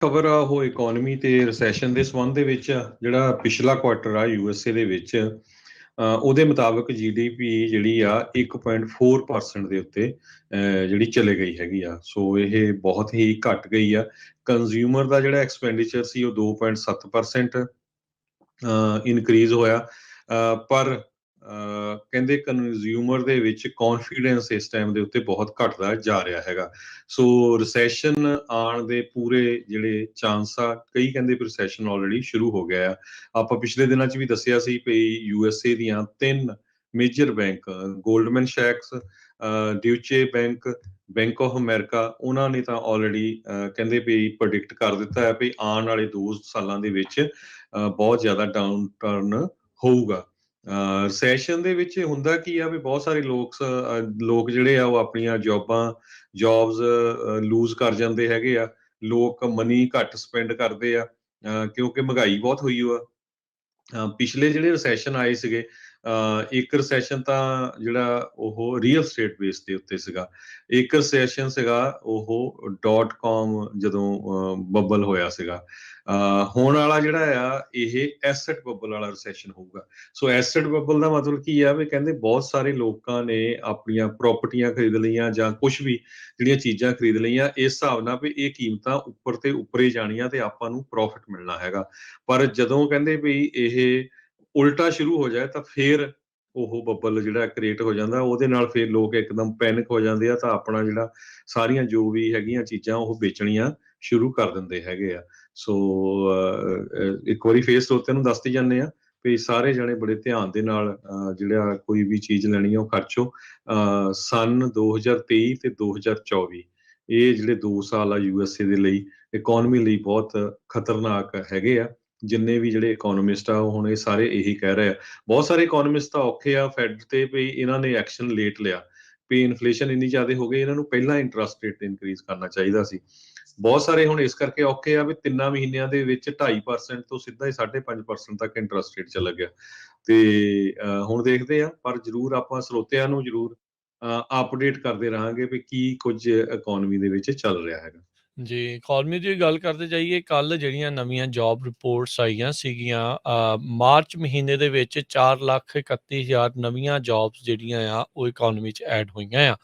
ਖਬਰ ਆ ਉਹ ਇਕੋਨਮੀ ਤੇ ਰਿਸੈਸ਼ਨ ਦੇ ਸੰਬੰਧ ਦੇ ਵਿੱਚ ਜਿਹੜਾ ਪਿਛਲਾ ਕੁਆਟਰ ਆ ਯੂਐਸਏ ਦੇ ਵਿੱਚ ਉਹਦੇ ਮੁਤਾਬਕ ਜੀਡੀਪੀ ਜਿਹੜੀ ਆ 1.4% ਦੇ ਉੱਤੇ ਜਿਹੜੀ ਚਲੇ ਗਈ ਹੈਗੀ ਆ। ਸੋ ਇਹ ਬਹੁਤ ਹੀ ਘਟ ਗਈ ਆ। ਕੰਜ਼ਿਊਮਰ ਦਾ ਜਿਹੜਾ ਐਕਸਪੈਂਡੀਚਰ ਸੀ ਉਹ 2.7% ਇਨਕਰੀਜ਼ ਹੋਇਆ। ਪਰ ਕਹਿੰਦੇ ਕੰਜ਼ਿਊਮਰ ਦੇ ਵਿੱਚ ਕੌਨਫੀਡੈਂਸ ਇਸ ਟਾਈਮ ਦੇ ਉੱਤੇ ਬਹੁਤ ਘਟਦਾ ਜਾ ਰਿਹਾ ਹੈਗਾ। ਸੋ ਰਿਸੈਸ਼ਨ ਆਉਣ ਦੇ ਪੂਰੇ ਜਿਹੜੇ ਚਾਂਸ ਆ, ਕਈ ਕਹਿੰਦੇ ਰਿਸੈਸ਼ਨ ਆਲਰੇਡੀ ਸ਼ੁਰੂ ਹੋ ਗਿਆ ਆ। ਆਪਾਂ ਪਿਛਲੇ ਦਿਨਾਂ 'ਚ ਵੀ ਦੱਸਿਆ ਸੀ ਵੀ ਯੂਐਸਏ ਦੀਆਂ 3 ਮੇਜਰ ਬੈਂਕ ਗੋਲਡਮੈਨ ਸੈਕਸ, Deutsche Bank, Bank of America, ਉਹਨਾਂ ਨੇ ਤਾਂ ਆਲਰੇਡੀ ਕਹਿੰਦੇ ਵੀ ਪ੍ਰੈਡਿਕਟ ਕਰ ਦਿੱਤਾ ਹੈ ਵੀ ਆਉਣ ਵਾਲੇ 2 ਸਾਲਾਂ ਦੇ ਵਿੱਚ ਬਹੁਤ ਜ਼ਿਆਦਾ ਡਾਊਨ ਟਰਨ ਹੋਊਗਾ। ਰਿਸੈਸ਼ਨ ਦੇ ਵਿੱਚ ਹੁੰਦਾ ਕੀ ਆ ਵੀ ਬਹੁਤ ਸਾਰੇ ਲੋਕ ਜਿਹੜੇ ਆ ਉਹ ਆਪਣੀਆਂ ਜੌਬਸ ਲੂਜ਼ ਕਰ ਜਾਂਦੇ ਹੈਗੇ ਆ। ਲੋਕ ਮਨੀ ਘੱਟ ਸਪੈਂਡ ਕਰਦੇ ਆ ਕਿਉਂਕਿ ਮਹਿੰਗਾਈ ਬਹੁਤ ਹੋਈ ਆ। ਪਿਛਲੇ ਜਿਹੜੇ ਰਿਸੈਸ਼ਨ ਆਏ ਸੀਗੇ, ਇੱਕ ਰਿਸੈਸ਼ਨ ਤਾਂ ਜਿਹੜਾ ਉਹ ਰੀਅਲ ਸਟੇਟ ਬੇਸ ਦੇ ਉੱਤੇ ਸੀਗਾ। ਇੱਕ ਰਿਸੈਸ਼ਨ ਸੀਗਾ ਉਹ .com ਜਦੋਂ ਬੱਬਲ ਹੋਇਆ ਸੀਗਾ। ਹੁਣ ਵਾਲਾ ਜਿਹੜਾ ਆ ਇਹ ਐਸਟ ਬੱਬਲ ਵਾਲਾ ਰਿਸੈਸ਼ਨ ਹੋਊਗਾ। ਸੋ ਐਸਟ ਬੱਬਲ ਦਾ ਮਤਲਬ ਕੀ ਆ ਵੀ ਕਹਿੰਦੇ ਬਹੁਤ ਸਾਰੇ ਲੋਕਾਂ ਨੇ ਆਪਣੀਆਂ ਪ੍ਰਾਪਰਟੀਆਂ ਖਰੀਦ ਲਈਆਂ ਜਾਂ ਕੁਝ ਵੀ ਜਿਹੜੀਆਂ ਚੀਜ਼ਾਂ ਖਰੀਦ ਲਈਆਂ ਇਸ ਹਿਸਾਬ ਨਾਲ ਵੀ ਇਹ ਕੀਮਤਾਂ ਉੱਪਰ ਤੇ ਉੱਪਰੇ ਜਾਣੀਆਂ ਤੇ ਆਪਾਂ ਨੂੰ ਪ੍ਰੋਫਿਟ ਮਿਲਣਾ ਹੈਗਾ। ਪਰ ਜਦੋਂ ਕਹਿੰਦੇ ਵੀ ਇਹ ਉਲਟਾ ਸ਼ੁਰੂ ਹੋ ਜਾਏ ਤਾਂ ਫਿਰ ਉਹ ਬੱਬਲ ਜਿਹੜਾ ਕ੍ਰੀਏਟ ਹੋ ਜਾਂਦਾ। ਉਹਦੇ ਨਾਲ ਫਿਰ ਲੋਕ ਇੱਕਦਮ ਪੈਨਿਕ ਹੋ ਜਾਂਦੇ ਆ ਤਾਂ ਆਪਣਾ ਜਿਹੜਾ ਸਾਰੀਆਂ ਜੋ ਵੀ ਹੈਗੀਆਂ ਚੀਜ਼ਾਂ ਉਹ ਵੇਚਣੀਆਂ ਸ਼ੁਰੂ ਕਰ ਦਿੰਦੇ ਹੈਗੇ ਆ। ਸੋ ਇੱਕ ਵਾਰੀ ਫੇਰ ਸਰੋਤਿਆਂ ਨੂੰ ਦੱਸਦੇ ਜਾਂਦੇ ਆ ਵੀ ਸਾਰੇ ਜਣੇ ਬੜੇ ਧਿਆਨ ਦੇ ਨਾਲ ਜਿਹੜਾ ਕੋਈ ਵੀ ਚੀਜ਼ ਲੈਣੀ ਆ ਉਹ ਖਰਚੋ। ਸੰਨ 2023 ਤੇ 2024 ਇਹ ਜਿਹੜੇ 2 ਸਾਲ ਆ ਯੂਐਸਏ ਦੇ ਲਈ ਇਕੋਨਮੀ ਲਈ ਬਹੁਤ ਖਤਰਨਾਕ ਹੈਗੇ ਆ। ਜਿੰਨੇ ਵੀ ਜਿਹੜੇ ਇਕੋਨੋਮਿਸਟ ਆ ਉਹ ਹੁਣ ਇਹ ਸਾਰੇ ਇਹੀ ਕਹਿ ਰਹੇ ਆ। ਬਹੁਤ ਸਾਰੇ ਇਕੋਨੋਮਿਸਟ ਤਾਂ ਔਖੇ ਆ ਫੈਡ ਤੇ ਵੀ ਇਹਨਾਂ ਨੇ ਐਕਸ਼ਨ ਲੇਟ ਲਿਆ ਵੀ ਇਨਫਲੇਸ਼ਨ ਇੰਨੀ ਜ਼ਿਆਦਾ ਹੋ ਗਈ, ਇਹਨਾਂ ਨੂੰ ਪਹਿਲਾਂ ਇੰਟਰਸਟ ਰੇਟ ਇਨਕਰੀਜ਼ ਕਰਨਾ ਚਾਹੀਦਾ ਸੀ। ਬਹੁਤ ਸਾਰੇ ਹੁਣ ਇਸ ਕਰਕੇ ਔਖੇ ਆ ਵੀ 3 ਮਹੀਨਿਆਂ ਦੇ ਵਿੱਚ 2.5% ਤੋਂ ਸਿੱਧਾ ਹੀ 5.5% ਤੱਕ ਇੰਟਰਸਟ ਰੇਟ ਚਲਾ ਗਿਆ। ਤੇ ਹੁਣ ਦੇਖਦੇ ਆ, ਪਰ ਜ਼ਰੂਰ ਆਪਾਂ ਸਰੋਤਿਆਂ ਨੂੰ ਜ਼ਰੂਰ ਅਪਡੇਟ ਕਰਦੇ ਰਹਾਂਗੇ ਵੀ ਕੀ ਕੁਝ ਇਕੋਨਮੀ ਦੇ ਵਿੱਚ ਚੱਲ ਰਿਹਾ ਹੈਗਾ। ਜੀ, ਇਕੋਨਮੀ ਦੀ ਗੱਲ ਕਰਦੇ ਜਾਈਏ, ਕੱਲ੍ਹ ਜਿਹੜੀਆਂ ਨਵੀਆਂ ਜੋਬ ਰਿਪੋਰਟਸ ਆਈਆਂ ਸੀਗੀਆਂ, ਮਾਰਚ ਮਹੀਨੇ ਦੇ ਵਿੱਚ 4,31,000 ਨਵੀਆਂ ਜੋਬਸ ਜਿਹੜੀਆਂ ਆ ਉਹ ਇਕੋਨਮੀ 'ਚ ਐਡ ਹੋਈਆਂ ਆ।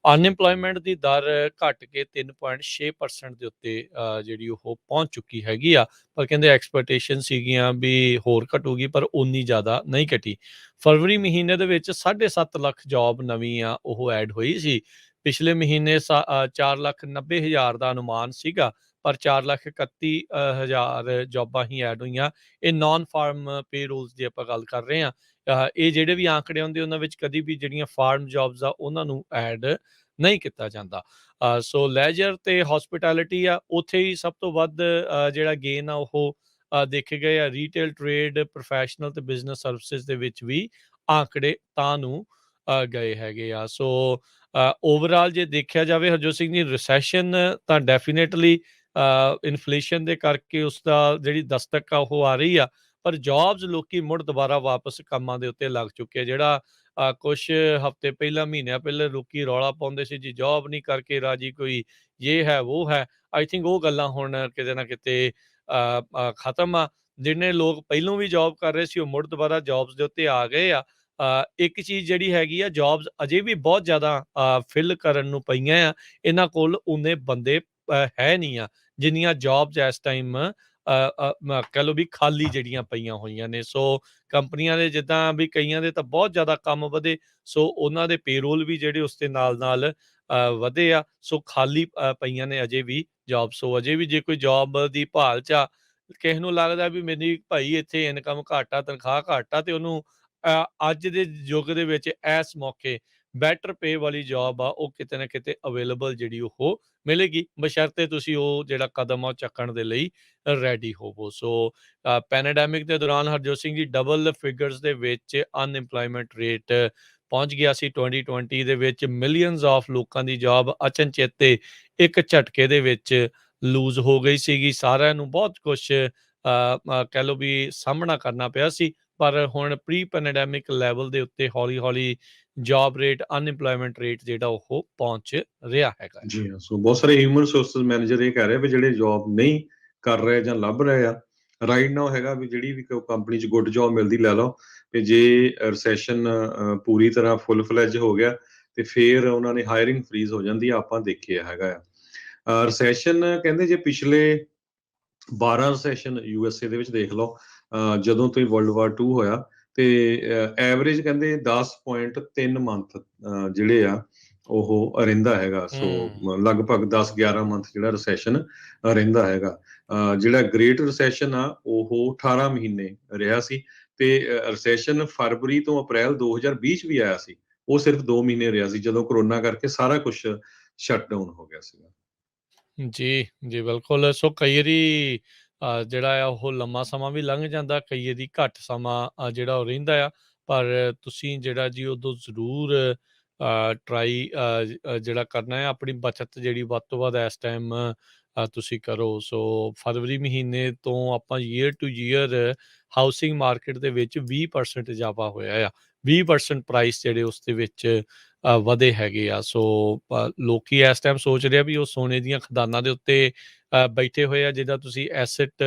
ਅਨਇੰਪਲੋਇਮੈਂਟ ਦੀ ਦਰ ਘੱਟ ਕੇ 3.6% ਦੇ ਉੱਤੇ ਜਿਹੜੀ ਉਹ ਪਹੁੰਚ ਚੁੱਕੀ ਹੈਗੀ ਆ। ਪਰ ਕਹਿੰਦੇ ਐਕਸਪੈਕਟੇਸ਼ਨ ਸੀਗੀਆਂ ਵੀ ਹੋਰ ਘਟੂਗੀ, ਪਰ ਉਨੀ ਜ਼ਿਆਦਾ ਨਹੀਂ ਘਟੀ। ਫਰਵਰੀ ਮਹੀਨੇ ਦੇ ਵਿੱਚ 7.5 ਲੱਖ ਜੋਬ ਨਵੀਂ ਆ ਉਹ ਐਡ ਹੋਈ ਸੀ। ਪਿਛਲੇ ਮਹੀਨੇ 4,90,000 ਦਾ ਅਨੁਮਾਨ ਸੀਗਾ, ਪਰ 4,31,000 ਜੋਬਾਂ ਹੀ ਐਡ ਹੋਈਆਂ। ਇਹ ਨਾਨ ਫਾਰਮ ਪੇ ਰੋਲਸ ਦੀ ਆਪਾਂ ਗੱਲ ਕਰ ਰਹੇ ਹਾਂ। ਇਹ ਜਿਹੜੇ ਵੀ ਆંકੜੇ ਹੁੰਦੇ ਉਹਨਾਂ ਵਿੱਚ ਕਦੀ ਵੀ ਜਿਹੜੀਆਂ ਫਾਰਮ ਜੌਬਸ ਆ ਉਹਨਾਂ ਨੂੰ ਐਡ ਨਹੀਂ ਕੀਤਾ ਜਾਂਦਾ। ਸੋ ਲੈਜਰ ਤੇ ਹੌਸਪਿਟੈਲਿਟੀ ਆ, ਉੱਥੇ ਹੀ ਸਭ ਤੋਂ ਵੱਧ ਜਿਹੜਾ ਗੇਨ ਆ ਉਹ ਦੇਖੇ ਗਏ ਆ। ਰੀਟੇਲ, ਟ੍ਰੇਡ, ਪ੍ਰੋਫੈਸ਼ਨਲ ਤੇ ਬਿਜ਼ਨਸ ਸਰਵਿਸਿਜ਼ ਦੇ ਵਿੱਚ ਵੀ ਆંકੜੇ ਤਾਂ ਨੂੰ ਗਏ ਹੈਗੇ ਆ। ਸੋ ਓਵਰਆਲ ਜੇ ਦੇਖਿਆ ਜਾਵੇ ਹਰਜੋਤ ਸਿੰਘ ਜੀ, ਰਿਸੈਸ਼ਨ ਤਾਂ ਡੈਫੀਨੇਟਲੀ ਇਨਫਲੇਸ਼ਨ ਦੇ ਕਰਕੇ ਉਸਦਾ ਜਿਹੜੀ ਦਸਤਕ ਆ ਉਹ ਆ ਰਹੀ ਆ, ਪਰ ਜੌਬਸ ਲੋਕੀ ਮੁੜ ਦੁਬਾਰਾ ਵਾਪਸ ਕੰਮਾਂ ਦੇ ਉੱਤੇ ਲੱਗ ਚੁੱਕੇ ਆ। ਜਿਹੜਾ ਕੁਛ ਹਫ਼ਤੇ ਪਹਿਲਾਂ, ਮਹੀਨਿਆਂ ਪਹਿਲਾਂ ਲੋਕੀ ਰੌਲਾ ਪਾਉਂਦੇ ਸੀ ਜੀ ਜੌਬ ਨਹੀਂ ਕਰਕੇ ਰਾਜੀ ਕੋਈ, ਇਹ ਹੈ ਉਹ ਹੈ, ਆਈ ਥਿੰਕ ਉਹ ਗੱਲਾਂ ਹੁਣ ਕਿਤੇ ਨਾ ਕਿਤੇ ਖਤਮ ਆ। ਜਿਹਨੇ ਲੋਕ ਪਹਿਲੋਂ ਵੀ ਜੌਬ ਕਰ ਰਹੇ ਸੀ ਉਹ ਮੁੜ ਦੁਬਾਰਾ ਜੌਬਸ ਦੇ ਉੱਤੇ ਆ ਗਏ ਆ। ਇੱਕ ਚੀਜ਼ ਜਿਹੜੀ ਹੈਗੀ ਆ, ਜੌਬਸ ਅਜੇ ਵੀ ਬਹੁਤ ਜ਼ਿਆਦਾ ਫਿਲ ਕਰਨ ਨੂੰ ਪਈਆਂ ਆ। ਇਹਨਾਂ ਕੋਲ ਉਨੇ ਬੰਦੇ ਹੈ ਨਹੀਂ ਆ ਜਿੰਨੀਆਂ ਜੌਬਸ ਇਸ ਟਾਈਮ ਕਹਿ ਲਓ ਵੀ ਖਾਲੀ ਜਿਹੜੀਆਂ ਪਈਆਂ ਹੋਈਆਂ ਨੇ। ਸੋ ਕੰਪਨੀਆਂ ਦੇ ਜਿੱਦਾਂ ਵੀ ਕਈਆਂ ਦੇ ਤਾਂ ਬਹੁਤ ਜ਼ਿਆਦਾ ਕੰਮ ਵਧੇ, ਸੋ ਉਹਨਾਂ ਦੇ ਪੇਰੋਲ ਵੀ ਜਿਹੜੇ ਉਸ ਦੇ ਨਾਲ ਨਾਲ ਵਧੇ ਆ। ਸੋ ਖਾਲੀ ਪਈਆਂ ਨੇ ਅਜੇ ਵੀ ਜੌਬ। ਸੋ ਅਜੇ ਵੀ ਜੇ ਕੋਈ ਜੌਬ ਦੀ ਭਾਲ 'ਚ ਆ, ਕਿਸੇ ਨੂੰ ਲੱਗਦਾ ਵੀ ਮੇਰੀ ਭਾਈ ਇੱਥੇ ਇਨਕਮ ਘੱਟ ਆ, ਤਨਖਾਹ ਘੱਟ ਆ, ਤੇ ਉਹਨੂੰ ਅੱਜ ਦੇ ਯੁੱਗ ਦੇ ਵਿੱਚ ਇਸ ਮੌਕੇ ਬੈਟਰ ਪੇ ਵਾਲੀ ਜੌਬ ਆ ਉਹ ਕਿਤੇ ਨਾ ਕਿਤੇ ਅਵੇਲੇਬਲ ਜਿਹੜੀ ਉਹ ਮਿਲੇਗੀ, ਬਸ਼ਰਤੇ ਤੁਸੀਂ ਉਹ ਜਿਹੜਾ ਕਦਮ ਆ ਉਹ ਚੱਕਣ ਦੇ ਲਈ ਰੈਡੀ ਹੋਵੋ। ਸੋ ਪੈਨੇਡੈਮਿਕ ਦੇ ਦੌਰਾਨ ਹਰਜੋਤ ਸਿੰਘ ਜੀ ਡਬਲ ਫਿਗਰਸ ਦੇ ਵਿੱਚ ਅਨਇੰਪਲੋਇਮੈਂਟ ਰੇਟ ਪਹੁੰਚ ਗਿਆ ਸੀ। 2020 ਦੇ ਵਿੱਚ ਮਿਲੀਅਨਸ ਆਫ ਲੋਕਾਂ ਦੀ ਜੌਬ ਅਚਨਚੇਤੇ ਇੱਕ ਝਟਕੇ ਦੇ ਵਿੱਚ ਲੂਜ਼ ਹੋ ਗਈ ਸੀਗੀ। ਸਾਰਿਆਂ ਨੂੰ ਬਹੁਤ ਕੁਛ ਕਹਿ ਲਓ ਵੀ ਸਾਹਮਣਾ ਕਰਨਾ ਪਿਆ ਸੀ। ਪਰ ਹੁਣ ਪ੍ਰੀ ਪੈਨੇਡੈਮਿਕ ਲੈਵਲ ਦੇ ਉੱਤੇ ਹੌਲੀ ਹੌਲੀ ਜੌਬ ਰੇਟ, ਅਨਇੰਪਲੋਇਮੈਂਟ ਰੇਟ ਜਿਹੜਾ ਉਹ ਪਹੁੰਚ ਰਿਹਾ ਹੈਗਾ। ਜੀ ਹਾਂ, ਸੋ ਬਹੁਤ ਸਾਰੇ ਹਿਊਮਨ ਰਿਸੋਰਸਿਸ ਮੈਨੇਜਰ ਇਹ ਕਹਿ ਰਹੇ ਵੀ ਜਿਹੜੇ ਜੌਬ ਨਹੀਂ ਕਰ ਰਹੇ ਜਾਂ ਲੱਭ ਰਹੇ ਆ। ਰਾਈਟ ਨਾਓ ਹੈਗਾ ਵੀ ਜਿਹੜੀ ਵੀ ਕੰਪਨੀ 'ਚ ਗੁੱਡ ਜੋਬ ਮਿਲਦੀ ਲੈ ਲਓ, ਤੇ ਜੇ ਰਿਸੈਸ਼ਨ ਪੂਰੀ ਤਰ੍ਹਾਂ ਫੁੱਲ ਫਲੈਜ ਹੋ ਗਿਆ ਤੇ ਫਿਰ ਉਹਨਾਂ ਨੇ ਹਾਇਰਿੰਗ ਫਰੀਜ਼ ਹੋ ਜਾਂਦੀ ਆ, ਆਪਾਂ ਦੇਖਿਆ ਹੈਗਾ ਆ। ਰਿਸੈਸ਼ਨ ਕਹਿੰਦੇ ਜੇ ਪਿਛਲੇ 12 ਰਿਸੈਸ਼ਨ USA ਦੇ ਵਿੱਚ ਦੇਖ ਲਓ, ਜਦੋਂ ਤੋਂ ਹੀ ਵਰਲਡ ਵਾਰ 2 ਹੋਇਆ, ਤੇ ਐਵਰੇਜ ਕਹਿੰਦੇ 10.3 ਮੰਥ ਜਿਹੜੇ ਆ ਉਹ ਰਹਿੰਦਾ ਹੈਗਾ। ਸੋ ਲਗਭਗ 10-11 ਮੰਥ ਜਿਹੜਾ ਰਿਸੈਸ਼ਨ ਰਹਿੰਦਾ ਹੈਗਾ। ਜਿਹੜਾ ਗ੍ਰੇਟ ਰਿਸੈਸ਼ਨ ਆ ਉਹ 18 ਮਹੀਨੇ ਰਿਹਾ ਸੀ, ਤੇ ਰਿਸੈਸ਼ਨ ਫਰਵਰੀ ਤੋਂ ਅਪ੍ਰੈਲ 2020 ਚ ਵੀ ਆਇਆ ਸੀ, ਉਹ ਸਿਰਫ 2 ਮਹੀਨੇ ਰਿਹਾ ਸੀ, ਜਦੋਂ ਕਰੋਨਾ ਕਰਕੇ ਸਾਰਾ ਕੁਝ ਸ਼ਟ ਡਾਊਨ ਹੋ ਗਿਆ ਸੀਗਾ। ਜੀ, ਜੀ ਬਿਲਕੁਲ। ਸੋ ਕਈ ਵਾਰੀ ਜਿਹੜਾ ਆ ਉਹ ਲੰਮਾ ਸਮਾਂ ਵੀ ਲੰਘ ਜਾਂਦਾ, ਕਈ ਵਾਰੀ ਘੱਟ ਸਮਾਂ ਜਿਹੜਾ ਉਹ ਰਹਿੰਦਾ ਆ। ਪਰ ਤੁਸੀਂ ਜਿਹੜਾ ਜੀ ਉਦੋਂ ਜ਼ਰੂਰ ਟਰਾਈ ਜਿਹੜਾ ਕਰਨਾ ਹੈ, ਆਪਣੀ ਬੱਚਤ ਜਿਹੜੀ ਵੱਧ ਤੋਂ ਵੱਧ ਇਸ ਟਾਈਮ ਤੁਸੀਂ ਕਰੋ। ਸੋ ਫਰਵਰੀ ਮਹੀਨੇ ਤੋਂ ਆਪਾਂ year two year housing market ਦੇ ਵਿੱਚ 20% ਇਜ਼ਾਫਾ ਹੋਇਆ ਆ। 20% ਪ੍ਰਾਈਸ ਜਿਹੜੇ ਉਸ ਦੇ ਵਿੱਚ ਵਧੇ ਹੈਗੇ ਆ। ਸੋ ਲੋਕੀ ਇਸ ਟਾਈਮ ਸੋਚ ਰਿਹਾ ਵੀ ਉਹ ਸੋਨੇ ਦੀਆਂ ਖਦਾਨਾਂ ਦੇ ਉੱਤੇ ਬੈਠੇ ਹੋਏ ਆ, ਜਿੱਦਾਂ ਤੁਸੀਂ ਐਸਟ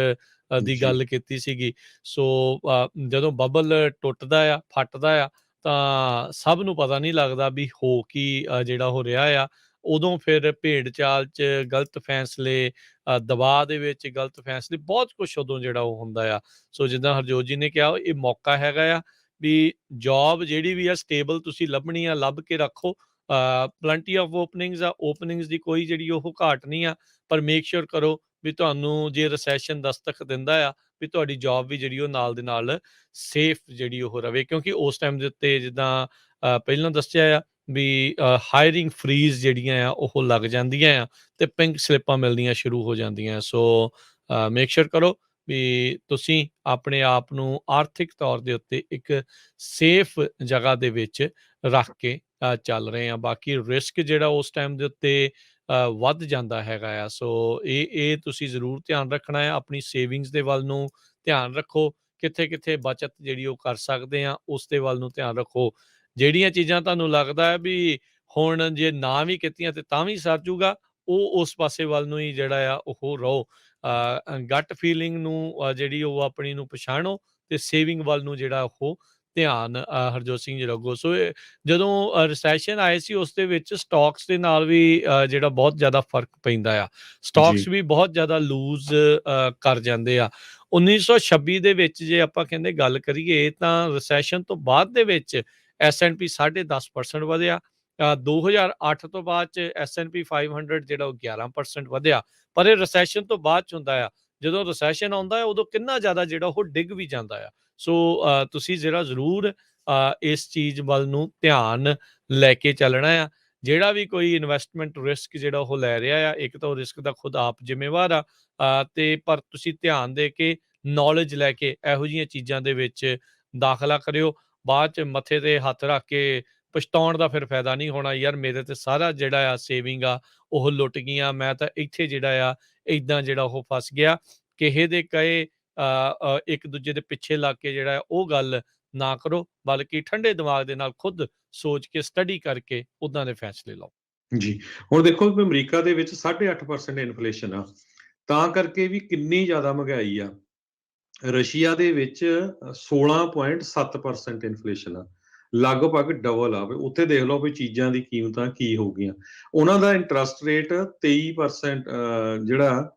ਦੀ ਜੀ ਗੱਲ ਕੀਤੀ ਸੀਗੀ। ਸੋ ਜਦੋਂ ਬਬਲ ਟੁੱਟਦਾ ਆ, ਫਟਦਾ ਆ, ਤਾਂ ਸਭ ਨੂੰ ਪਤਾ ਨਹੀਂ ਲੱਗਦਾ ਵੀ ਹੋ ਕੀ ਜਿਹੜਾ ਹੋ ਰਿਹਾ ਆ। ਉਦੋਂ ਫਿਰ ਭੇਡ ਚਾਲ 'ਚ ਗਲਤ ਫੈਸਲੇ, ਦਬਾਅ ਦੇ ਵਿੱਚ ਗਲਤ ਫੈਸਲੇ, ਬਹੁਤ ਕੁਛ ਉਦੋਂ ਜਿਹੜਾ ਉਹ ਹੁੰਦਾ ਆ। ਸੋ ਜਿੱਦਾਂ ਹਰਜੋਤ ਜੀ ਨੇ ਕਿਹਾ, ਇਹ ਮੌਕਾ ਹੈਗਾ ਆ ਵੀ ਜੋਬ ਜਿਹੜੀ ਵੀ ਆ ਸਟੇਬਲ ਤੁਸੀਂ ਲੱਭਣੀ ਆ, ਲੱਭ ਕੇ ਰੱਖੋ। ਪਲੈਂਟੀ ਆਫ ਓਪਨਿੰਗਸ ਆ, ਓਪਨਿੰਗਸ ਦੀ ਕੋਈ ਜਿਹੜੀ ਉਹ ਘਾਟ ਨਹੀਂ ਆ, ਪਰ ਮੇਕ ਸ਼ੋਰ ਕਰੋ ਵੀ ਤੁਹਾਨੂੰ ਜੇ ਰਿਸੈਸ਼ਨ ਦਸਤਕ ਦਿੰਦਾ ਆ, ਵੀ ਤੁਹਾਡੀ ਜੋਬ ਵੀ ਜਿਹੜੀ ਉਹ ਨਾਲ ਦੇ ਨਾਲ ਸੇਫ ਜਿਹੜੀ ਉਹ ਰਵੇ। ਕਿਉਂਕਿ ਉਸ ਟਾਈਮ ਦੇ ਉੱਤੇ ਜਿੱਦਾਂ ਪਹਿਲਾਂ ਦੱਸਿਆ ਆ ਵੀ ਹਾਇਰਿੰਗ ਫਰੀਜ਼ ਜਿਹੜੀਆਂ ਆ ਉਹ ਲੱਗ ਜਾਂਦੀਆਂ ਆ, ਤੇ ਪਿੰਕ ਸਲਿੱਪਾਂ ਮਿਲਣੀਆਂ ਸ਼ੁਰੂ ਹੋ ਜਾਂਦੀਆਂ। ਸੋ ਮੇਕ ਸ਼ੋਰ ਕਰੋ ਵੀ ਤੁਸੀਂ ਆਪਣੇ ਆਪ ਨੂੰ ਆਰਥਿਕ ਤੌਰ ਦੇ ਉੱਤੇ ਇੱਕ ਸੇਫ ਜਗ੍ਹਾ ਦੇ ਵਿੱਚ ਰੱਖ ਕੇ ਚੱਲ ਰਹੇ ਆ। ਬਾਕੀ ਰਿਸਕ ਜਿਹੜਾ ਉਸ ਟਾਈਮ ਦੇ ਉੱਤੇ ਵੱਧ ਜਾਂਦਾ ਹੈਗਾ ਆ। ਸੋ ਇਹ ਤੁਸੀਂ ਜ਼ਰੂਰ ਧਿਆਨ ਰੱਖਣਾ ਹੈ। ਆਪਣੀ ਸੇਵਿੰਗਸ ਦੇ ਵੱਲ ਨੂੰ ਧਿਆਨ ਰੱਖੋ, ਕਿੱਥੇ-ਕਿੱਥੇ ਬੱਚਤ ਜਿਹੜੀ ਉਹ ਕਰ ਸਕਦੇ ਆ, ਉਸ ਦੇ ਵੱਲ ਨੂੰ ਧਿਆਨ ਰੱਖੋ। ਜਿਹੜੀਆਂ ਚੀਜ਼ਾਂ ਤੁਹਾਨੂੰ ਲੱਗਦਾ ਹੈ ਵੀ ਹੁਣ ਜੇ ਨਾ ਵੀ ਕੀਤੀਆਂ ਤੇ ਤਾਂ ਵੀ ਸਰ ਜੂਗਾ, ਉਹ ਉਸ ਪਾਸੇ ਵੱਲ ਨੂੰ ਹੀ ਜਿਹੜਾ ਆ ਉਹ ਰਹੋ। ਗਟ ਫੀਲਿੰਗ ਨੂੰ ਜਿਹੜੀ ਉਹ ਆਪਣੀ ਨੂੰ ਪਛਾਣੋ, ਤੇ ਸੇਵਿੰਗ ਵੱਲ ਨੂੰ ਜਿਹੜਾ ਉਹ ਧਿਆਨ ਹਰਜੋਤ ਸਿੰਘ ਜੀ ਰੱਖੋ। ਸੋ ਜਦੋਂ ਰਿਸੈਸ਼ਨ ਆਏ ਸੀ, ਉਸ ਦੇ ਵਿੱਚ ਸਟਾਕਸ ਦੇ ਨਾਲ ਵੀ ਜਿਹੜਾ ਬਹੁਤ ਜ਼ਿਆਦਾ ਫਰਕ ਪੈਂਦਾ ਆ। ਜੀ ਸਟਾਕਸ ਵੀ ਬਹੁਤ ਜ਼ਿਆਦਾ ਲੂਜ਼ ਕਰ ਜਾਂਦੇ ਆ। 1926 ਦੇ ਵਿੱਚ ਜੇ ਆਪਾਂ ਕਹਿੰਦੇ ਗੱਲ ਕਰੀਏ, ਤਾਂ ਰਿਸੈਸ਼ਨ ਤੋਂ ਬਾਅਦ ਦੇ ਵਿੱਚ S&P 10.5% ਵਧਿਆ। 2008 ਤੋਂ ਬਾਅਦ 'ਚ S&P 500 ਜਿਹੜਾ ਉਹ 11% ਵਧਿਆ। ਪਰ ਇਹ ਰਿਸੈਸ਼ਨ ਤੋਂ ਬਾਅਦ 'ਚ ਹੁੰਦਾ ਆ। ਜਦੋਂ ਰਿਸੈਸ਼ਨ ਆਉਂਦਾ ਹੈ, ਉਦੋਂ ਕਿੰਨਾ ਜ਼ਿਆਦਾ ਜਿਹੜਾ ਉਹ ਡਿੱਗ ਵੀ ਜਾਂਦਾ ਆ। ਸੋ ਤੁਸੀਂ ਜਿਹੜਾ ਜ਼ਰੂਰ ਇਸ ਚੀਜ਼ ਵੱਲ ਨੂੰ ਧਿਆਨ ਲੈ ਕੇ ਚੱਲਣਾ ਆ। ਜਿਹੜਾ ਵੀ ਕੋਈ ਇਨਵੈਸਟਮੈਂਟ ਰਿਸਕ ਜਿਹੜਾ ਉਹ ਲੈ ਰਿਹਾ ਆ, ਇੱਕ ਤਾਂ ਉਹ ਰਿਸਕ ਦਾ ਖੁਦ ਆਪ ਜ਼ਿੰਮੇਵਾਰ ਆ, ਤੇ ਪਰ ਤੁਸੀਂ ਧਿਆਨ ਦੇ ਕੇ, ਨੌਲੇਜ ਲੈ ਕੇ ਇਹੋ ਜਿਹੀਆਂ ਚੀਜ਼ਾਂ ਦੇ ਵਿੱਚ ਦਾਖਲਾ ਕਰਿਓ। ਬਾਅਦ 'ਚ ਮੱਥੇ ਤੇ ਹੱਥ ਰੱਖ ਕੇ ਪਛਤਾਉਣ ਦਾ ਫਿਰ ਫਾਇਦਾ ਨਹੀਂ ਹੋਣਾ, ਯਾਰ ਮੇਰੇ ਤੇ ਸਾਰਾ ਜਿਹੜਾ ਆ ਸੇਵਿੰਗ ਆ ਉਹ ਲੁੱਟ ਗਈਆਂ, ਮੈਂ ਤਾਂ ਇੱਥੇ ਜਿਹੜਾ ਆ ਏਦਾਂ ਜਿਹੜਾ ਉਹ ਫਸ ਗਿਆ। ਕਿਸੇ ਦੇ ਕਹੇ ਇੱਕ ਦੂਜੇ ਦੇ ਪਿੱਛੇ ਲੱਗ ਕੇ ਜਿਹੜਾ ਉਹ ਗੱਲ ਨਾ ਕਰੋ, ਬਲਕਿ ਠੰਡੇ ਦਿਮਾਗ ਦੇ ਨਾਲ ਖੁਦ ਸੋਚ ਕੇ, ਸਟੱਡੀ ਕਰਕੇ ਉੱਦਾਂ ਦੇ ਫੈਸਲੇ ਲਓ। ਜੀ ਹੁਣ ਦੇਖੋ ਵੀ ਅਮਰੀਕਾ ਦੇ ਵਿੱਚ 8.5% ਇਨਫਲੇਸ਼ਨ ਆ, ਤਾਂ ਕਰਕੇ ਵੀ ਕਿੰਨੀ ਜ਼ਿਆਦਾ ਮਹਿੰਗਾਈ ਆ। ਰਸ਼ੀਆ ਦੇ ਵਿੱਚ 16.7% ਇਨਫਲੇਸ਼ਨ ਆ, ਲਗਭਗ ਡਬਲ ਆ। ਵੀ ਉੱਥੇ ਦੇਖ ਲਓ ਵੀ ਚੀਜ਼ਾਂ ਦੀ ਕੀਮਤਾਂ ਕੀ ਹੋ ਗਈਆਂ। ਉਹਨਾਂ ਦਾ ਇੰਟਰਸਟ ਰੇਟ 23% ਜਿਹੜਾ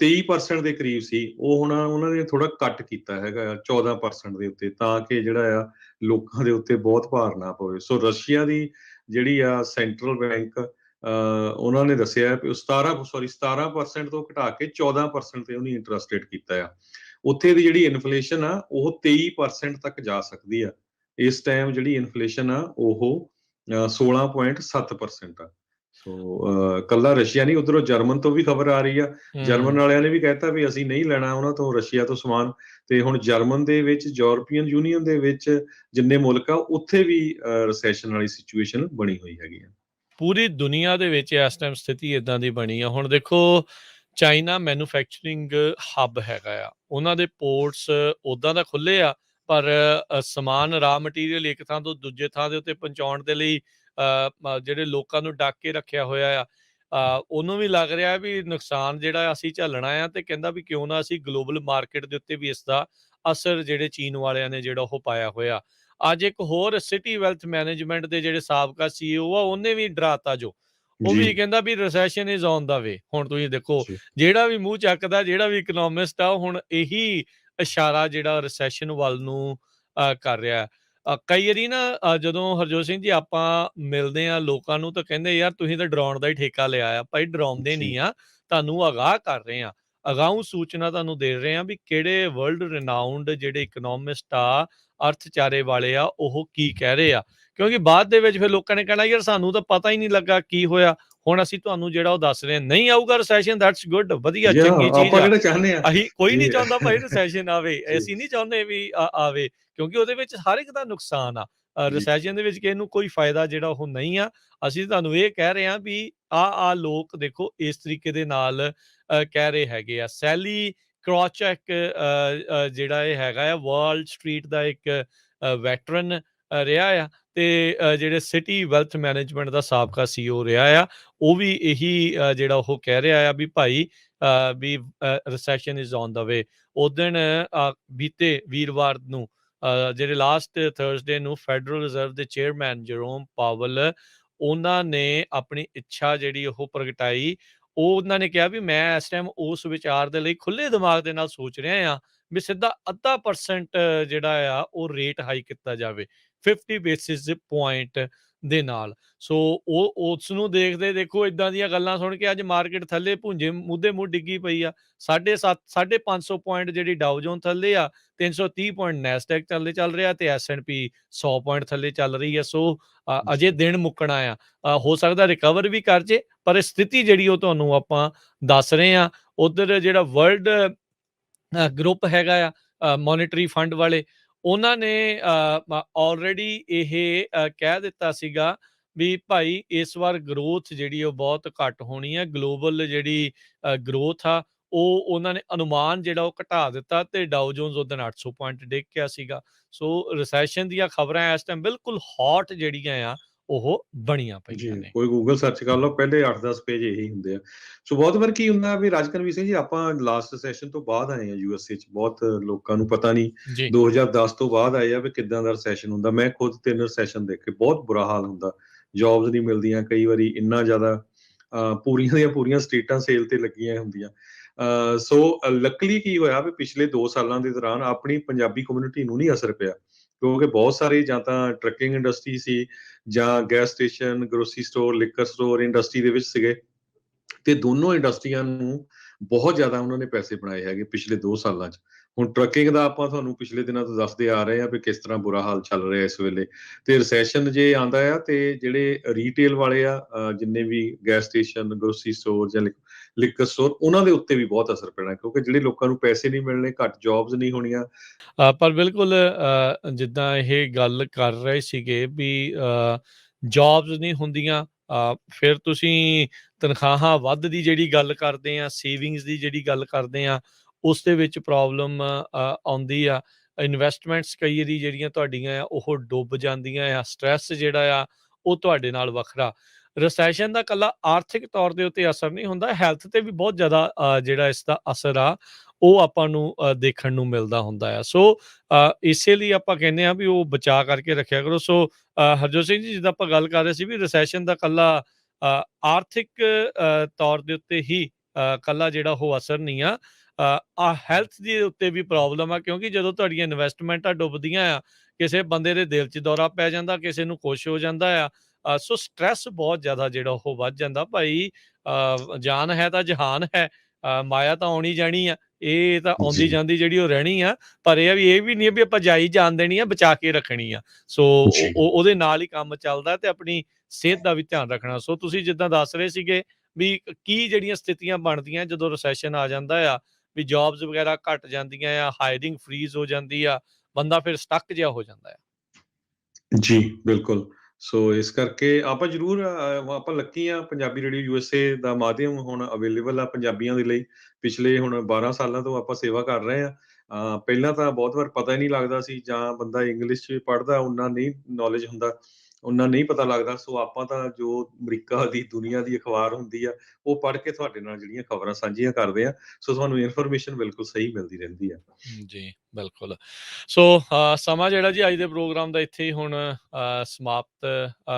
23% ਦੇ ਕਰੀਬ ਸੀ, ਉਹ ਹੁਣ ਉਹਨਾਂ ਨੇ ਥੋੜਾ ਕੱਟ ਕੀਤਾ ਹੈਗਾ 14% ਦੇ ਉੱਤੇ, ਤਾਂ ਕਿ ਜਿਹੜਾ ਆ ਲੋਕਾਂ ਦੇ ਉੱਤੇ ਬਹੁਤ ਭਾਰ ਨਾ ਪਵੇ। ਸੋ ਰਸ਼ੀਆ ਦੀ ਜਿਹੜੀ ਆ ਸੈਂਟਰਲ ਬੈਂਕ, ਉਹਨਾਂ ਨੇ ਦੱਸਿਆ ਵੀ 17% ਤੋਂ ਘਟਾ ਕੇ 14% ਤੇ ਉਹਨੇ ਇੰਟਰਸਟ ਰੇਟ ਕੀਤਾ ਆ। ਉੱਥੇ ਦੀ ਜਿਹੜੀ ਇਨਫਲੇਸ਼ਨ ਆ ਉਹ 23% ਤੱਕ ਜਾ ਸਕਦੀ ਆ। ਇਸ ਟਾਈਮ ਜਿਹੜੀ ਇਨਫਲੇਸ਼ਨ ਆ ਉਹ 16.7% ਆ। ਸੋ ਕੱਲਾ ਰਸ਼ੀਆ ਨਹੀਂ, ਉਧਰੋਂ ਜਰਮਨ ਤੋਂ ਵੀ ਖਬਰ ਆ ਰਹੀ ਆ। ਜਰਮਨ ਵਾਲਿਆਂ ਨੇ ਵੀ ਕਹਿਤਾ ਵੀ ਅਸੀਂ ਨਹੀਂ ਲੈਣਾ ਉਹਨਾਂ ਤੋਂ, ਰਸ਼ੀਆ ਤੋਂ ਸਮਾਨ। ਤੇ ਹੁਣ ਜਰਮਨ ਦੇ ਵਿੱਚ, ਯੂਰਪੀਅਨ ਯੂਨੀਅਨ ਦੇ ਵਿੱਚ ਜਿੰਨੇ ਮੁਲਕ ਆ, ਉੱਥੇ ਵੀ ਰਿਸੈਸ਼ਨ ਵਾਲੀ ਸਿਚੁਏਸ਼ਨ ਬਣੀ ਹੋਈ ਹੈਗੀ ਆ। ਪੂਰੀ ਦੁਨੀਆ ਦੇ ਵਿੱਚ ਇਸ ਟਾਈਮ ਸਥਿਤੀ ਇਦਾਂ ਦੀ ਬਣੀ ਆ। ਹੁਣ ਦੇਖੋ, ਚਾਈਨਾ ਮੈਨੂਫੈਕਚਰਿੰਗ ਹੱਬ ਹੈਗਾ ਆ, ਉਹਨਾਂ ਦੇ ਪੋਰਟਸ ਉੱਦਾਂ ਦਾ ਖੁੱਲੇ ਆ, ਪਰ ਸਮਾਨ ਰਾ ਮਟੀਰੀਅਲ ਇੱਕ ਥਾਂ ਤੋਂ ਦੂਜੇ ਥਾਂ ਦੇ ਉੱਤੇ ਪਹੁੰਚਾਉਣ ਦੇ ਲਈ ਜਿਹੜੇ ਲੋਕਾਂ ਨੂੰ ਡੱਕ ਕੇ ਰੱਖਿਆ ਹੋਇਆ ਆ। ਉਹਨੂੰ ਵੀ ਲੱਗ ਰਿਹਾ ਵੀ ਨੁਕਸਾਨ ਜਿਹੜਾ ਅਸੀਂ ਝੱਲਣਾ ਆ, ਤੇ ਕਹਿੰਦਾ ਵੀ ਕਿਉਂ ਨਾ ਅਸੀਂ ਗਲੋਬਲ ਮਾਰਕੀਟ ਦੇ ਉੱਤੇ ਵੀ ਇਸ ਦਾ ਅਸਰ ਜਿਹੜੇ ਚੀਨ ਵਾਲਿਆਂ ਨੇ ਜਿਹੜਾ ਉਹ ਪਾਇਆ ਹੋਇਆ। ਅੱਜ ਇੱਕ ਹੋਰ ਸਿਟੀ ਵੈਲਥ ਮੈਨੇਜਮੈਂਟ ਦੇ ਜਿਹੜੇ ਸਾਬਕਾ CEO ਆ, ਉਹਨੇ ਵੀ ਡਰਾਤਾ ਜੋ। ਉਹ ਜੀ, ਵੀ ਕਹਿੰਦਾ ਵੀ ਰਿਸੈਸ਼ਨ ਇਜ਼ ਔਨ ਦਾ ਵੇ। ਹੁਣ ਤੁਸੀਂ ਦੇਖੋ, ਜੀ, ਜਿਹੜਾ ਵੀ ਮੂੰਹ ਚੱਕਦਾ, ਜਿਹੜਾ ਵੀ ਇਕਨੋਮਿਸਟ ਆ, ਉਹ ਹੁਣ ਇਹੀ ਇਸ਼ਾਰਾ ਜਿਹੜਾ ਰਿਸੈਸ਼ਨ ਵੱਲ ਨੂੰ ਕਰ ਰਿਹਾ। ਕਈ ਵਾਰੀ ਨਾ ਜਦੋਂ ਹਰਜੋਤ ਸਿੰਘ ਜੀ ਆਪਾਂ ਮਿਲਦੇ ਆ ਲੋਕਾਂ ਨੂੰ, ਤਾਂ ਕਹਿੰਦੇ ਯਾਰ ਤੁਸੀਂ ਤਾਂ ਡਰਾਉਣ ਦਾ ਹੀ ਠੇਕਾ ਲਿਆ ਆ। ਭਾਈ ਡਰਾਉਂਦੇ ਜੀ, ਨਹੀਂ ਆ, ਤੁਹਾਨੂੰ ਅਗਾਹ ਕਰ ਰਹੇ ਆ। ਅਗਾਊਂ ਸੂਚਨਾ ਤੁਹਾਨੂੰ ਦੇ ਰਹੇ ਆ ਵੀ ਕਿਹੜੇ ਵਰਲਡ ਰਿਨਾਊਂਡ ਜਿਹੜੇ ਇਕਨੋਮਿਸਟ ਆ, ਅਰਥਚਾਰੇ ਵਾਲੇ ਆ, ਉਹ ਕੀ ਕਹਿ ਰਹੇ ਆ। ਕਿਉਂਕਿ ਬਾਅਦ ਦੇ ਵਿੱਚ ਫਿਰ ਲੋਕਾਂ ਨੇ ਕਹਿਣਾ ਯਾਰ ਸਾਨੂੰ ਤਾਂ ਪਤਾ ਹੀ ਨਹੀਂ ਲੱਗਾ ਕੀ ਹੋਇਆ। ਹੁਣ ਅਸੀਂ ਤੁਹਾਨੂੰ ਜਿਹੜਾ ਉਹ ਦੱਸ ਰਹੇ ਹਾਂ, ਨਹੀਂ ਆਊਗਾ ਰਿਸੈਸ਼ਨ, ਦੈਟਸ ਗੁੱਡ, ਵਧੀਆ, ਜੀ, ਚੰਗੀ ਚੀਜ਼ ਆਪਾਂ ਆ। ਕਿਹੜਾ ਚਾਹੁੰਦੇ ਆ ਅਸੀਂ ਕੋਈ ਨਹੀਂ ਜੀ, ਚਾਹੁੰਦਾ ਭਾਈ ਰਿਸੈਸ਼ਨ ਆਵੇ, ਜੀ, ਅਸੀਂ ਨਹੀਂ ਚਾਹੁੰਦੇ ਵੀ ਆਵੇ, ਕਿਉਂਕਿ ਉਹਦੇ ਵਿੱਚ ਹਰ ਇੱਕ ਦਾ ਨੁਕਸਾਨ ਆ। ਜੀ, ਰਿਸੈਸ਼ਨ ਦੇ ਵਿੱਚ ਕਿਸੇ ਨੂੰ ਕੋਈ ਫਾਇਦਾ ਜਿਹੜਾ ਉਹ ਨਹੀਂ ਆ। ਅਸੀਂ ਤੁਹਾਨੂੰ ਇਹ ਕਹਿ ਰਹੇ ਹਾਂ ਵੀ ਲੋਕ ਦੇਖੋ ਇਸ ਤਰੀਕੇ ਦੇ ਨਾਲ ਕਹਿ ਰਹੇ ਹੈਗੇ ਆ। ਸੈਲੀ ਕ੍ਰੌਚੈਕ ਜਿਹੜਾ ਇਹ ਹੈਗਾ ਆ, ਵਾਲ ਸਟਰੀਟ ਦਾ ਇੱਕ ਵੈਟਰਨ ਰਿਹਾ ਆ, ਤੇ ਜਿਹੜੇ ਸਿਟੀ ਵੈਲਥ ਮੈਨੇਜਮੈਂਟ ਦਾ ਸਾਬਕਾ CEO ਰਿਹਾ ਆ, ਉਹ ਵੀ ਇਹੀ ਜਿਹੜਾ ਉਹ ਕਹਿ ਰਿਹਾ ਆ ਵੀ ਭਾਈ ਵੀ ਰਿਸੈਸ਼ਨ ਇਜ਼ ਔਨ ਦਾ ਵੇ। ਉਦਣ ਬੀਤੇ ਵੀਰਵਾਰ ਨੂੰ ਜਿਹੜੇ ਲਾਸਟ ਥਰਸਡੇ ਨੂੰ ਫੈਡਰਲ ਰਿਜ਼ਰਵ ਦੇ ਚੇਅਰਮੈਨ ਜਰੋਮ ਪਾਵਲ, ਉਹਨਾਂ ਨੇ ਆਪਣੀ ਇੱਛਾ ਜਿਹੜੀ ਉਹ ਪ੍ਰਗਟਾਈ। ਉਹਨਾਂ ਨੇ ਕਿਹਾ ਵੀ ਮੈਂ ਇਸ ਟਾਈਮ ਉਸ ਵਿਚਾਰ ਦੇ ਲਈ ਖੁੱਲੇ ਦਿਮਾਗ ਦੇ ਨਾਲ ਸੋਚ ਰਿਹਾ ਆ ਵੀ ਸਿੱਧਾ 0.5% ਜਿਹੜਾ ਆ ਉਹ ਰੇਟ ਹਾਈ ਕੀਤਾ ਜਾਵੇ 50 ਬੇਸਿਸ ਪੁਆਇੰਟ ਦੇ ਨਾਲ। ਸੋ ਉਹ ਉਸ ਨੂੰ ਦੇਖਦੇ ਦੇਖੋ, ਇਦਾਂ ਦੀਆਂ ਗੱਲਾਂ ਸੁਣ ਕੇ ਅੱਜ ਮਾਰਕੀਟ ਥੱਲੇ ਭੁੰਜੇ ਮੁੱਦੇ ਮੂੰਹ ਡਿੱਗੀ ਪਈ ਆ। 750 ਪੁਆਇੰਟ ਜਿਹੜੀ ਡਾਊ ਜੋਨ ਥੱਲੇ ਆ, 330 ਪੁਆਇੰਟ ਨੈਸਡੈਕ ਥੱਲੇ ਚੱਲ ਰਿਹਾ, ਤੇ S&P 100 ਪੁਆਇੰਟ ਥੱਲੇ ਚੱਲ ਰਹੀ ਆ। ਸੋ ਅਜੇ ਦਿਨ ਮੁੱਕਣਾ ਆ। ਹੋ ਸਕਦਾ ਰਿਕਵਰ ਵੀ ਕਰ ਜੇ, ਪਰ ਸਥਿਤੀ ਜਿਹੜੀ ਉਹ ਤੁਹਾਨੂੰ ਆਪਾਂ ਦੱਸ ਰਹੇ ਆ। ਉਧਰ ਜਿਹੜਾ ਵਰਲਡ ਗਰੁੱਪ ਹੈਗਾ ਆ ਮੋਨਿਟਰੀ ਫੰਡ ਵਾਲੇ, ਉਹਨਾਂ ਨੇ ਆਲਰੇਡੀ ਇਹ ਕਹਿ ਦਿੱਤਾ ਸੀਗਾ ਵੀ ਭਾਈ ਇਸ ਵਾਰ ਗਰੋਥ ਜਿਹੜੀ ਉਹ ਬਹੁਤ ਘੱਟ ਹੋਣੀ ਹੈ। ਗਲੋਬਲ ਜਿਹੜੀ ਗਰੋਥ ਆ, ਉਹ ਉਹਨਾਂ ਨੇ ਅਨੁਮਾਨ ਜਿਹੜਾ ਉਹ ਘਟਾ ਦਿੱਤਾ, ਤੇ ਡਾਊ ਜੋਨਸ ਉਦੋਂ 800 ਪੁਆਇੰਟ ਡਿੱਗ ਗਿਆ ਸੀਗਾ। ਸੋ ਰਿਸੈਸ਼ਨ ਦੀਆਂ ਖਬਰਾਂ ਇਸ ਟਾਈਮ ਬਿਲਕੁਲ ਹੌਟ ਜਿਹੜੀਆਂ ਆ ਉਹ ਬਣੀਆਂ ਜੀ, ਪਈਆਂ ਨੇ। ਕੋਈ ਗੂਗਲ ਸਰਚ ਕਰ ਲਓ, ਪਹਿਲੇ 8-10 ਪੇਜ ਇਹੀ ਹੁੰਦੇ ਆ। ਸੋ ਬਹੁਤ ਵਾਰ ਕੀ ਹੁੰਦਾ ਵੀ ਰਾਜਕਨਵੀਰ ਸਿੰਘ ਜੀ, ਆਪਾਂ ਲਾਸਟ ਸੈਸ਼ਨ ਤੋਂ ਬਾਅਦ ਆਏ ਆ USA 'ਚ। ਬਹੁਤ ਲੋਕਾਂ ਨੂੰ ਪਤਾ ਨਹੀਂ ਜੀ 2010 ਤੋਂ ਬਾਅਦ ਆਏ ਆ ਵੀ ਕਿੱਦਾਂ ਦਾ ਰਿਸੈਸ਼ਨ ਹੁੰਦਾ। ਮੈਂ ਖੁਦ 3 ਰਿਸੈਸ਼ਨ ਦੇਖੇ, ਬਹੁਤ ਬੁਰਾ ਹਾਲ ਹੁੰਦਾ। ਜੌਬਸ ਨਹੀਂ ਮਿਲਦੀਆਂ ਕਈ ਵਾਰੀ, ਇੰਨਾ ਜ਼ਿਆਦਾ ਪੂਰੀਆਂ ਦੀਆਂ ਪੂਰੀਆਂ ਸਟਰੀਟਾਂ ਸੇਲ ਤੇ ਲੱਗੀਆਂ ਹੁੰਦੀਆਂ। ਸੋ ਲੱਕਲੀ ਕੀ ਹੋਇਆ ਵੀ ਪਿਛਲੇ 2 ਸਾਲਾਂ ਦੇ ਦੌਰਾਨ ਆਪਣੀ ਪੰਜਾਬੀ ਕਮਿਊਨਿਟੀ ਨੂੰ ਨਹੀਂ ਅਸਰ ਪਿਆ, ਕਿਉਂਕਿ ਬਹੁਤ ਸਾਰੇ ਜਾਂ ਤਾਂ ਟਰੱਕਿੰਗ ਇੰਡਸਟਰੀ ਸੀ, ਜਾਂ gas station, grocery store, liquor store industry ਦੇ ਵਿੱਚ ਸੀਗੇ, ਤੇ ਦੋਨੋਂ ਇੰਡਸਟਰੀਆਂ ਨੂੰ ਬਹੁਤ ਜ਼ਿਆਦਾ ਉਹਨਾਂ ਨੇ ਪੈਸੇ ਬਣਾਏ ਹੈਗੇ ਪਿਛਲੇ 2 ਸਾਲਾਂ 'ਚ। ਹੁਣ ਟਰੱਕਿੰਗ ਦਾ ਆਪਾਂ ਤੁਹਾਨੂੰ ਪਿਛਲੇ ਦਿਨਾਂ ਤੋਂ ਦੱਸਦੇ ਆ ਰਹੇ ਆ ਵੀ ਕਿਸ ਤਰ੍ਹਾਂ ਬੁਰਾ ਹਾਲ ਚੱਲ ਰਿਹਾ ਇਸ ਵੇਲੇ। ਤੇ ਰਿਸੈਸ਼ਨ ਜੇ ਆਉਂਦਾ ਆ, ਤੇ ਜਿਹੜੇ ਰੀਟੇਲ ਵਾਲੇ ਆ, ਜਿੰਨੇ ਵੀ ਗੈਸ ਸਟੇਸ਼ਨ, ਗਰੋਸਰੀ ਸਟੋਰ ਜਾਂ ਲਿਕਰ ਸਟੋਰ, ਉਹਨਾਂ ਦੇ ਉੱਤੇ ਵੀ ਬਹੁਤ ਅਸਰ ਪੈਣਾ, ਕਿਉਂਕਿ ਜਿਹੜੇ ਲੋਕਾਂ ਨੂੰ ਪੈਸੇ ਨਹੀਂ ਮਿਲਣੇ, ਘੱਟ ਜੌਬਸ ਨਹੀਂ ਹੋਣੀਆਂ। ਪਰ ਬਿਲਕੁਲ ਜਿੱਦਾਂ ਇਹ ਗੱਲ ਕਰ ਰਹੇ ਸੀਗੇ ਵੀ ਜੌਬਸ ਨਹੀਂ ਹੁੰਦੀਆਂ, ਫਿਰ ਤੁਸੀਂ ਤਨਖਾਹਾਂ ਵੱਧ ਦੀ ਜਿਹੜੀ ਗੱਲ ਕਰਦੇ ਆ, ਸੇਵਿੰਗਸ ਦੀ ਜਿਹੜੀ ਗੱਲ ਕਰਦੇ ਆ, ਉਸ ਦੇ ਵਿੱਚ ਪ੍ਰੋਬਲਮ ਆਉਂਦੀ ਆ। ਇਨਵੈਸਟਮੈਂਟਸ ਕਈ ਵਾਰੀ ਜਿਹੜੀਆਂ ਤੁਹਾਡੀਆਂ ਆ ਉਹ ਡੁੱਬ ਜਾਂਦੀਆਂ ਆ। ਸਟ੍ਰੈਸ ਜਿਹੜਾ ਆ ਉਹ ਤੁਹਾਡੇ ਨਾਲ ਵੱਖਰਾ। ਰਿਸੈਸ਼ਨ ਦਾ ਇਕੱਲਾ ਆਰਥਿਕ ਤੌਰ ਦੇ ਉੱਤੇ ਅਸਰ ਨਹੀਂ ਹੁੰਦਾ, ਹੈਲਥ ਤੇ ਵੀ ਬਹੁਤ ਜ਼ਿਆਦਾ ਜਿਹੜਾ ਇਸ ਦਾ ਅਸਰ ਆ ਉਹ ਆਪਾਂ ਨੂੰ ਦੇਖਣ ਨੂੰ ਮਿਲਦਾ ਹੁੰਦਾ ਆ। ਸੋ ਇਸੇ ਲਈ ਆਪਾਂ ਕਹਿੰਦੇ ਆ ਵੀ ਉਹ ਬਚਾ ਕਰਕੇ ਰੱਖਿਆ ਕਰੋ। ਸੋ ਹਰਜੋਤ ਸਿੰਘ ਜੀ, ਜਿੱਦਾਂ ਆਪਾਂ ਗੱਲ ਕਰ ਰਹੇ ਸੀ ਵੀ ਰਿਸੈਸ਼ਨ ਦਾ ਇਕੱਲਾ ਆਰਥਿਕ ਤੌਰ ਦੇ ਉੱਤੇ ਹੀ ਇਕੱਲਾ ਜਿਹੜਾ ਉਹ ਅਸਰ ਨਹੀਂ ਆ, ਹੈਲਥ ਦੇ ਉੱਤੇ ਵੀ ਪ੍ਰੋਬਲਮ ਆ, ਕਿਉਂਕਿ ਜਦੋਂ ਤੁਹਾਡੀਆਂ ਇਨਵੈਸਟਮੈਂਟਾਂ ਡੁੱਬਦੀਆਂ ਆ, ਕਿਸੇ ਬੰਦੇ ਦੇ ਦਿਲ 'ਚ ਦੌਰਾ ਪੈ ਜਾਂਦਾ, ਕਿਸੇ ਨੂੰ ਕੁਛ ਹੋ ਜਾਂਦਾ ਆ। ਸੋ ਸਟ੍ਰੈਸ ਬਹੁਤ ਜ਼ਿਆਦਾ ਜਿਹੜਾ ਉਹ ਵੱਧ ਜਾਂਦਾ। ਭਾਈ ਜਾਨ ਹੈ ਤਾਂ ਜਹਾਨ ਹੈ, ਮਾਇਆ ਤਾਂ ਆਉਣੀ ਜਾਣੀ ਆ, ਇਹ ਤਾਂ ਆਉਂਦੀ ਜੀ, ਜਾਂਦੀ ਜਿਹੜੀ ਉਹ ਰਹਿਣੀ ਆ। ਪਰ ਇਹ ਵੀ ਨਹੀਂ ਵੀ ਆਪਾਂ ਜਾਈ ਜਾਣ ਦੇਣੀ ਆ, ਬਚਾ ਕੇ ਰੱਖਣੀ ਆ। ਸੋ ਜੀ, ਉਹਦੇ ਨਾਲ ਹੀ ਕੰਮ ਚੱਲਦਾ, ਤੇ ਆਪਣੀ ਸਿਹਤ ਦਾ ਵੀ ਧਿਆਨ ਰੱਖਣਾ। ਸੋ ਤੁਸੀਂ ਜਿੱਦਾਂ ਦੱਸ ਰਹੇ ਸੀਗੇ ਵੀ ਕੀ ਜਿਹੜੀਆਂ ਸਥਿਤੀਆਂ ਬਣਦੀਆਂ ਜਦੋਂ ਰਿਸੈਸ਼ਨ ਆ ਜਾਂਦਾ ਆ, ਵੀ ਜੌਬਸ ਵਗੈਰਾ ਘਟ ਜਾਂਦੀਆਂ ਆ, ਹਾਇਰਿੰਗ ਫਰੀਜ਼ ਹੋ ਜਾਂਦੀ ਆ, ਬੰਦਾ ਫਿਰ ਸਟਕ ਜਿਹਾ ਹੋ ਜਾਂਦਾ ਆ। ਜੀ, ਬਿਲਕੁਲ। ਸੋ ਇਸ ਕਰਕੇ ਆਪਾਂ ਜ਼ਰੂਰ ਆਪਾਂ ਲੱਕੀ ਆ, ਪੰਜਾਬੀ ਰੇਡੀਓ USA ਦਾ ਮਾਧਿਅਮ ਹੁਣ ਅਵੇਲੇਬਲ ਆ ਪੰਜਾਬੀਆਂ ਦੇ ਲਈ। ਪਿਛਲੇ ਹੁਣ 12 ਸਾਲਾਂ ਤੋਂ ਆਪਾਂ ਸੇਵਾ ਕਰ ਰਹੇ ਆ। ਪਹਿਲਾਂ ਤਾਂ ਬਹੁਤ ਵਾਰ ਪਤਾ ਹੀ ਨਹੀਂ ਲੱਗਦਾ ਸੀ, ਜਾਂ ਬੰਦਾ ਇੰਗਲਿਸ਼ 'ਚ ਪੜ੍ਹਦਾ, ਓਨਾ ਨਹੀਂ ਨੌਲੇਜ ਹੁੰਦਾ। ਉਹਨਾਂ ਨਹੀਂ ਪਤਾ ਲੱਗਦਾ। ਸੋ ਆਪਾਂ ਤਾਂ ਜੋ ਅਮਰੀਕਾ ਦੀ ਦੁਨੀਆ ਦੀ ਅਖਬਾਰ ਹੁੰਦੀ ਆ, ਉਹ ਪੜ੍ਹ ਕੇ ਤੁਹਾਡੇ ਨਾਲ ਜਿਹੜੀਆਂ ਖਬਰਾਂ ਸਾਂਝੀਆਂ ਕਰਦੇ ਆ। ਸੋ ਤੁਹਾਨੂੰ ਇਨਫੋਰਮੇਸ਼ਨ ਬਿਲਕੁਲ ਸਹੀ ਮਿਲਦੀ ਰਹਿੰਦੀ ਆ। ਜੀ, ਬਿਲਕੁਲ। ਸੋ ਸਮਾਂ ਜਿਹੜਾ ਜੀ ਅੱਜ ਦੇ ਪ੍ਰੋਗਰਾਮ ਦਾ ਇੱਥੇ ਹੀ ਹੁਣ ਸਮਾਪਤ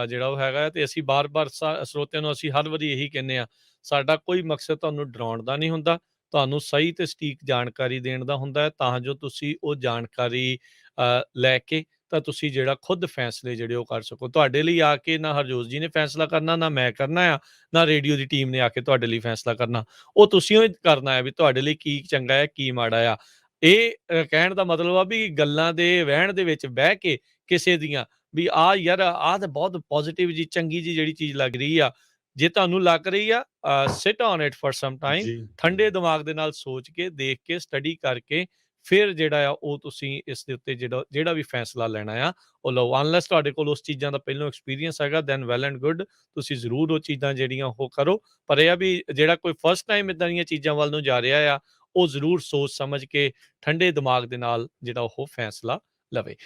ਜਿਹੜਾ ਉਹ ਹੈਗਾ ਹੈ, ਤੇ ਅਸੀਂ ਬਾਰ-ਬਾਰ ਸਰੋਤਿਆਂ ਨੂੰ ਅਸੀਂ ਹਰ ਵਾਰੀ ਇਹੀ ਕਹਿੰਦੇ ਹਾਂ, ਸਾਡਾ ਕੋਈ ਮਕਸਦ ਤੁਹਾਨੂੰ ਡਰਾਉਣ ਦਾ ਨਹੀਂ ਹੁੰਦਾ, ਤੁਹਾਨੂੰ ਸਹੀ ਤੇ ਸਟੀਕ ਜਾਣਕਾਰੀ ਦੇਣ ਦਾ ਹੁੰਦਾ ਹੈ, ਤਾਂ ਜੋ ਤੁਸੀਂ ਉਹ ਜਾਣਕਾਰੀ ਲੈ ਕੇ ਤਾਂ ਤੁਸੀਂ ਜਿਹੜਾ ਖੁਦ ਫੈਸਲੇ ਜਿਹੜੇ ਉਹ ਕਰ ਸਕੋ। ਤੁਹਾਡੇ ਲਈ ਆ ਕੇ ਨਾ ਹਰਜੋਤ ਜੀ ਨੇ ਫੈਸਲਾ ਕਰਨਾ, ਨਾ ਮੈਂ ਕਰਨਾ ਆ, ਨਾ ਰੇਡੀਓ ਦੀ ਟੀਮ ਨੇ ਆ ਕੇ ਤੁਹਾਡੇ ਲਈ ਫੈਸਲਾ ਕਰਨਾ। ਉਹ ਤੁਸੀਂ ਓ ਕਰਨਾ ਹੈ ਵੀ ਤੁਹਾਡੇ ਲਈ ਕੀ ਚੰਗਾ ਹੈ, ਕੀ ਮਾੜਾ ਆ। ਇਹ ਕਹਿਣ ਦਾ ਮਤਲਬ ਆ ਵੀ ਗੱਲਾਂ ਦੇ ਵਹਿਣ ਦੇ ਵਿੱਚ ਬਹਿ ਕੇ ਕਿਸੇ ਦੀਆਂ ਵੀ ਯਾਰ ਆਹ ਤਾਂ ਬਹੁਤ ਪੋਜ਼ਿਟਿਵ ਜੀ, ਚੰਗੀ ਜੀ ਜਿਹੜੀ ਚੀਜ਼ ਲੱਗ ਰਹੀ ਆ, ਜੇ ਤੁਹਾਨੂੰ ਲੱਗ ਰਹੀ ਆ ਸਿਟ on it for some time, ਜੀ, ਠੰਡੇ ਦਿਮਾਗ ਦੇ ਨਾਲ ਸੋਚ ਕੇ, ਦੇਖ ਕੇ, ਸਟੱਡੀ ਕਰਕੇ ਫਿਰ ਜਿਹੜਾ ਆ ਉਹ ਤੁਸੀਂ ਇਸ ਦੇ ਉੱਤੇ ਜਿਹੜਾ ਜਿਹੜਾ ਵੀ ਫੈਸਲਾ ਲੈਣਾ ਆ ਉਹ ਲਓ। ਅਨਲੈਸ ਤੁਹਾਡੇ ਕੋਲ ਉਸ ਚੀਜ਼ਾਂ ਦਾ ਪਹਿਲੋਂ ਐਕਸਪੀਰੀਅੰਸ ਹੈਗਾ, ਦੈਨ ਵੈਲ ਐਂਡ ਗੁੱਡ, ਤੁਸੀਂ ਜ਼ਰੂਰ ਉਹ ਚੀਜ਼ਾਂ ਜਿਹੜੀਆਂ ਉਹ ਕਰੋ। ਪਰ ਇਹ ਆ ਵੀ ਜਿਹੜਾ ਕੋਈ ਫਸਟ ਟਾਈਮ ਇੱਦਾਂ ਦੀਆਂ ਚੀਜ਼ਾਂ ਵੱਲ ਨੂੰ ਜਾ ਰਿਹਾ ਆ, ਉਹ ਜ਼ਰੂਰ ਸੋਚ ਸਮਝ ਕੇ ਠੰਡੇ ਦਿਮਾਗ ਦੇ ਨਾਲ ਜਿਹੜਾ ਉਹ ਫੈਸਲਾ ਲਵੇ।